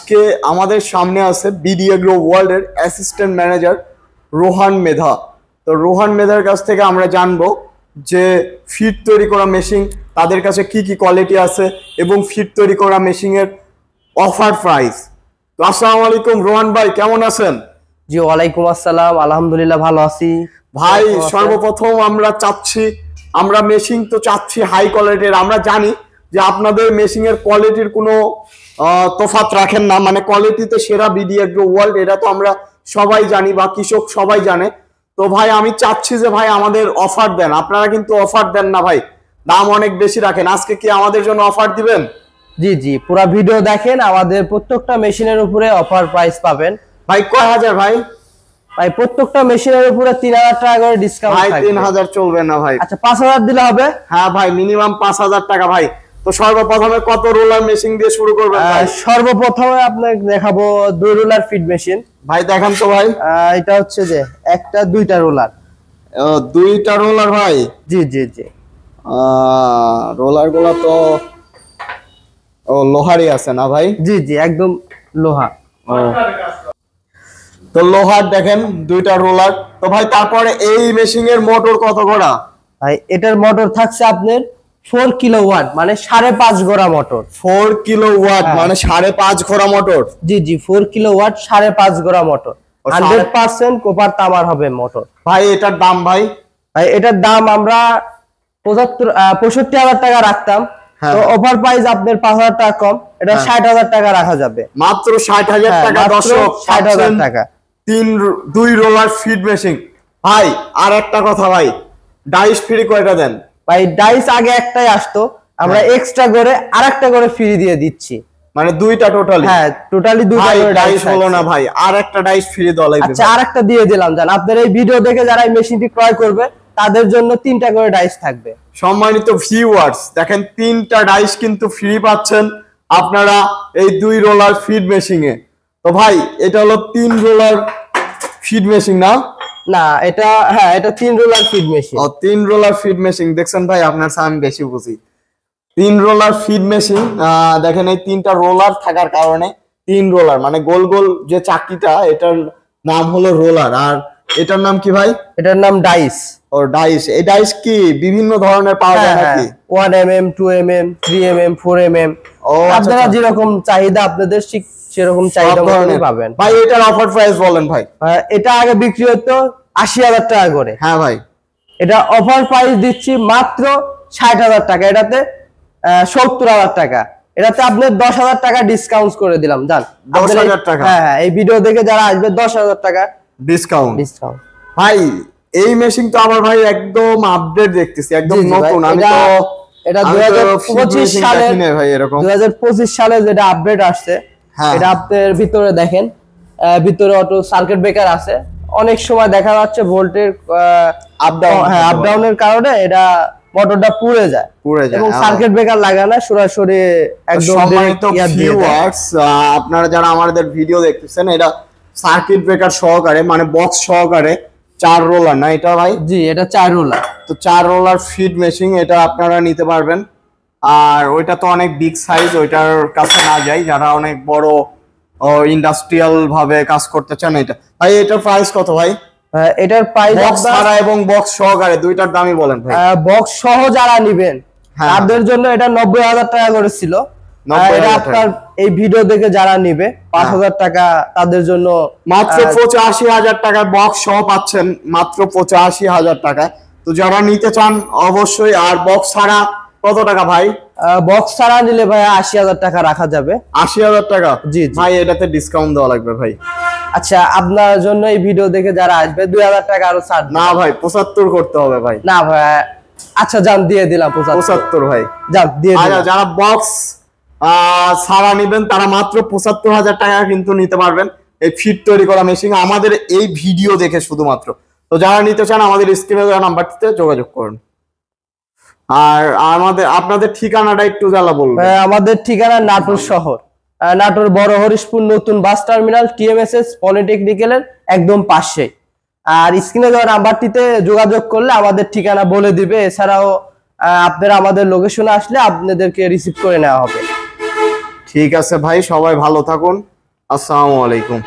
আজকে আমাদের সামনে আছে বিডি এগ্রো ওয়ার্ল্ড এর অ্যাসিস্ট্যান্ট ম্যানেজার রোহান মেধা। তো রোহান মেধার কাছ থেকে আমরা জানবো যে ফিড তৈরি করা মেশিন তাদের কাছে কি কি কোয়ালিটি আছে এবং ফিড তৈরি করা মেশিনের অফার প্রাইস। তো আসসালামু আলাইকুম রোহান ভাই, কেমন আছেন? জি ওয়ালাইকুম আসসালাম, আলহামদুলিল্লাহ ভালো আছি ভাই। সর্বপ্রথম আমরা মেশিন তো চাচ্ছি হাই কোয়ালিটির। আমরা জানি যে আপনাদের মেশিনের কোয়ালিটির কোনো তফাৎ রাখেন না, মানে কোয়ালিটিতে সেরা বিডি এগ্রো ওয়ার্ল্ড, এটা তো আমরা সবাই জানি বা কৃষক সবাই জানে। তো ভাই আমি চাচ্ছি যে ভাই আমাদের অফার দেন। আপনারা কিন্তু অফার দেন না ভাই, দাম অনেক বেশি রাখেন। আজকে কি আমাদের জন্য অফার দিবেন? জি জি, পুরো ভিডিও দেখেন, আমাদের প্রত্যেকটা মেশিনের উপরে অফার প্রাইস পাবেন। ভাই কয় হাজার ভাই? ভাই প্রত্যেকটা মেশিনের উপরে 3000 টাকা করে ডিসকাউন্ট ভাই থাকবে। 3000 চলবে না ভাই? আচ্ছা 5000 দিলে হবে? হ্যাঁ ভাই, মিনিমাম 5000 টাকা ভাই। তো সর্বপ্রথমে কত রোলার মেশিন দিয়ে শুরু করবেন ভাই? সর্বপ্রথমে আপনাকে দেখাবো 2 রোলার ফিড মেশিন। ভাই দেখান তো ভাই। এটা হচ্ছে যে একটা 2টা রোলার। 2টা রোলার ভাই? জি জি জি। রোলার গুলো তো লোহারই আছে না ভাই? জি জি, একদম লোহা। তো লোহার দেখেন 2টা রোলার। তো ভাই তারপরে এই মেশিনের মোটর কত গোড়া? ভাই এটার মোটর থাকছে আপনার 4 কিলোওয়াট, মানে 5.5 ঘোড়া মোটর। 4 কিলোওয়াট মানে 5.5 ঘোড়া মোটর? জি জি, 4 কিলোওয়াট 5.5 ঘোড়া মোটর। 100% কপার তামার হবে মোটর। ভাই এটার দাম ভাই? ভাই এটার দাম আমরা 65,000 টাকা রাখতাম, তো অফার প্রাইস আপনার 5000 টাকা কম, এটা 60,000 টাকা রাখা যাবে। মাত্র 60,000 টাকা। দর্শক 60,000 টাকা 2 রোলার ফিড মেশিন। ভাই আর একটা কথা ভাই, ডাইস ফ্রি কয়টা দেন? ভাই ডাইস আগে একটাই আসতো, আমরা এক্সট্রা করে আরেকটা করে ফ্রি দিয়ে দিচ্ছি, মানে 2টা টোটালি? হ্যাঁ টোটালি 2টা করে ডাইস হলো না ভাই, আর একটা ডাইস ফ্রি দেওয়া লাগবে। আচ্ছা আরেকটা দিয়ে দিলাম, জান আপনার এই ভিডিও দেখে যারা এই মেশিনটি ক্রয় করবে তাদের জন্য 3টা করে ডাইস থাকবে। সম্মানিত ভিউয়ার্স দেখেন, 3টা ডাইস কিন্তু ফ্রি পাচ্ছেন আপনারা এই 2 রোলার ফিড মেশিনে। তো ভাই এটা হলো 3 রোলার ফিড মেশিন না? না এটা, হ্যাঁ এটা 3 roller feed machine. 3 roller feed machine. দেখছেন ভাই, আপনার আমি বেশি বুঝি। 3 রোলার ফিড মেশিন। দেখেন এই 3টা রোলার থাকার কারণে 3 রোলার মানে গোল গোল যে চাকিটা, এটার নাম হলো রোলার। আর এটার নাম কি ভাই? এটার নাম ডাইস। ও ডাইস। এই ডাইস কি বিভিন্ন ধরনের পাওয়া যায় নাকি? 1mm 2mm 3mm 4mm, আপনারা যেরকম চাহিদা আপনাদের সেরকম চাহিদা মতনই পাবেন। ভাই এটার অফার প্রাইস বলেন ভাই। এটা আগে বিক্রি হতো 80,000 টাকা করে। হ্যাঁ ভাই, এটা অফার প্রাইস দিচ্ছি মাত্র 60,000 টাকা, এটাতে 70,000 টাকা, এটাতে আপনি 10,000 টাকা ডিসকাউন্ট করে দিলাম। জান 10,000 টাকা? হ্যাঁ, এই ভিডিও দেখে যারা আসবে 10,000 টাকা ডিসকাউন্ট। ভাই এই মেশিন তো আমার ভাই একদম আপডেট দেখতেছি, একদম নতুন। আমি তো এটা 2025 সালে ভাই এরকম 2025 সালে যেটা আপডেট আসছে, এটা আপনার ভিতরে দেখেন, ভিতরে অটো সার্কিট ব্রেকার আছে। অনেক সময় দেখা যাচ্ছে ভোল্টের আপ ডাউনের কারণে এটা মোটরটা পুড়ে যায় এবং সার্কিট ব্রেকার লাগায় না, সরাসরি একদম। সম্মানিত ভিউয়ার্স আপনারা যারা আমাদের ভিডিও দেখতেছেন, এটা সার্কিট ব্রেকার সহকারে মানে বক্স সহকারে 4 রোলার না এটা ভাই? জি এটা 4 রোলার। তো 4 রোলার ফিড মেশিন এটা আপনারা নিতে পারবেন। আর ওইটা তো অনেক বিগ সাইজ, ওইটার কাছে না যাই যারা অনেক বড় ইন্ডাস্ট্রিয়াল ভাবে কাজ করতে চান। এটা ভাই এটার প্রাইস কত ভাই? এটার প্রাইস বক্স ছাড়া এবং বক্স সহকারে দুইটার দামই বলেন ভাই। বক্স সহ যারা নেবেন তাদের জন্য এটা 90,000 টাকা করে ছিল। এটা আপনার এই ভিডিও দেখে যারা নেবে 5,000 টাকা তাদের জন্য মাত্র 85,000 টাকা বক্স সহ পাচ্ছেন, মাত্র 85,000 টাকা। তো যারা নিতে চান অবশ্যই। আর বক্স ছাড়া কত টাকা ভাই? বক্স ছাড়া নিলে ভাই 80,000 টাকা রাখা যাবে। 80,000 টাকা? জি ভাই এটাতে ডিসকাউন্ট দেওয়া লাগবে ভাই। আচ্ছা আপনার জন্য এই ভিডিও দেখে যারা আসবে 2,000 টাকা আরো ছাড়। না ভাই 75 করতে হবে ভাই। না ভাই, আচ্ছা জান দিয়ে দিলাম 75 ভাই। যান দিয়ে দিলাম। যারা বক্স ছাড়া নেবেন তারা মাত্র 75,000 টাকা কিন্তু নিতে পারবেন এই ফিড তৈরি করা মেশিন আমাদের এই ভিডিও দেখে শুধুমাত্র। তো যারা নিতে চান আমাদের স্ক্রিনে দেওয়া নাম্বারটিতে যোগাযোগ করুন। আর আপনাদের ঠিকানাটা একটু জ্বালা বলবেন। আমাদের ঠিকানা নাটোর শহর, নাটোর বড় হরিশপুর নতুন বাস টার্মিনাল, টিএমএসএস পলিটেকনিক্যালের একদম পাশে। আর স্ক্রিনে দেওয়া নাম্বারটিতে যোগাযোগ করলে আমাদের ঠিকানা বলে দিবে। এছাড়াও আপনারা আমাদের লোকেশনে আসলে আপনাদেরকে রিসিভ করে নেওয়া হবে। ঠিক আছে ভাই, সবাই ভালো থাকুন। আসসালামু আলাইকুম।